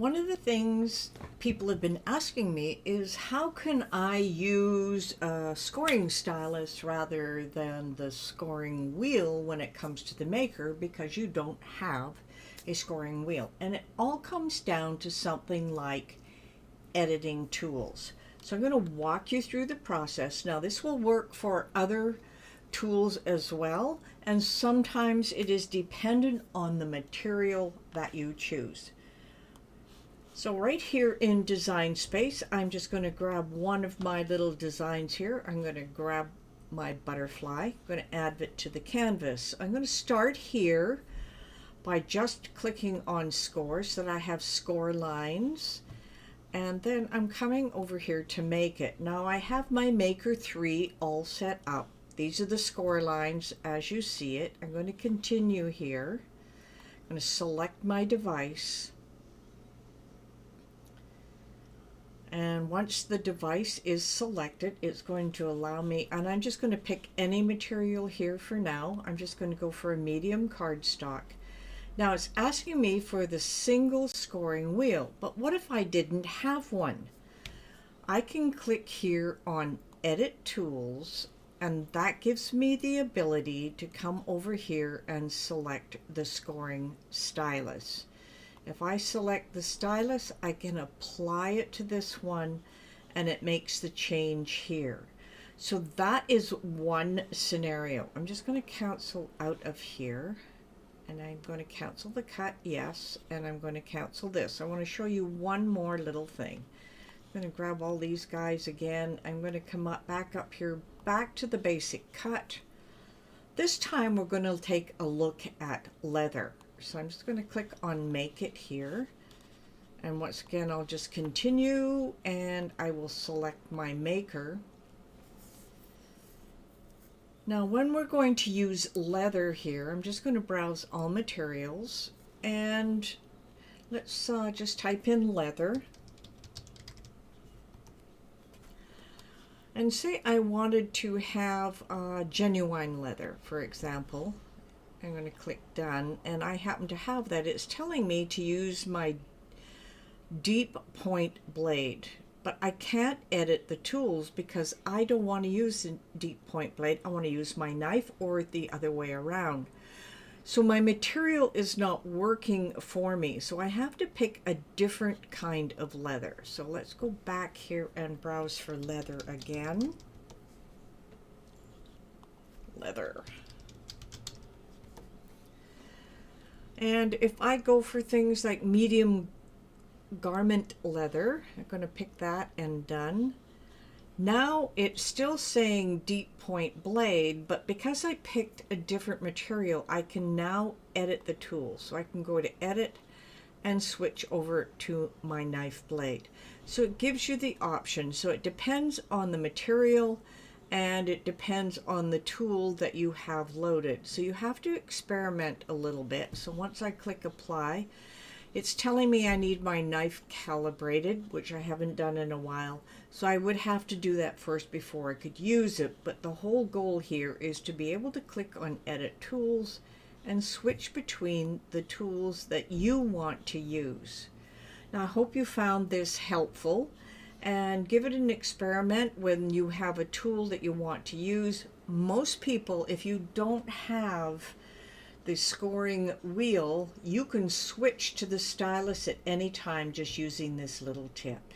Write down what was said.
One of the things people have been asking me is how can I use a scoring stylus rather than the scoring wheel when it comes to the maker, because you don't have a scoring wheel. And it all comes down to something like editing tools. So I'm going to walk you through the process. Now this will work for other tools as well, and sometimes it is dependent on the material that you choose. So right here in Design Space, I'm just going to grab one of my little designs here. I'm going to grab my butterfly. I'm going to add it to the canvas. I'm going to start here by just clicking on score so that I have score lines. And then I'm coming over here to make it. Now I have my Maker 3 all set up. These are the score lines as you see it. I'm going to continue here. I'm going to select my device. And once the device is selected, it's going to allow me, and I'm just going to pick any material here for now. I'm just going to go for a medium cardstock. Now it's asking me for the single scoring wheel, but what if I didn't have one? I can click here on Edit Tools, and that gives me the ability to come over here and select the scoring stylus. If I select the stylus, I can apply it to this one and it makes the change here. So that is one scenario. I'm just going to cancel out of here and I'm going to cancel the cut, yes, and I'm going to cancel this. I want to show you one more little thing. I'm going to grab all these guys again. I'm going to come up back up here, back to the basic cut. This time we're going to take a look at leather. So I'm just going to click on Make It here. And once again, I'll just continue and I will select my maker. Now, when we're going to use leather here, I'm just going to browse all materials and let's just type in leather. And say I wanted to have genuine leather, for example. I'm going to click done, and I happen to have that. It's telling me to use my deep point blade, but I can't edit the tools because I don't want to use the deep point blade. I want to use my knife or the other way around. So my material is not working for me, so I have to pick a different kind of leather. So let's go back here and browse for leather again. Leather. And if I go for things like medium garment leather, I'm going to pick that and done. Now it's still saying deep point blade, but because I picked a different material, I can now edit the tool. So I can go to edit and switch over to my knife blade. So it gives you the option. So it depends on the material and it depends on the tool that you have loaded. So you have to experiment a little bit. So once I click apply, it's telling me I need my knife calibrated, which I haven't done in a while. So I would have to do that first before I could use it. But the whole goal here is to be able to click on Edit Tools and switch between the tools that you want to use. Now I hope you found this helpful, and give it an experiment when you have a tool that you want to use. Most people, if you don't have the scoring wheel, you can switch to the stylus at any time just using this little tip.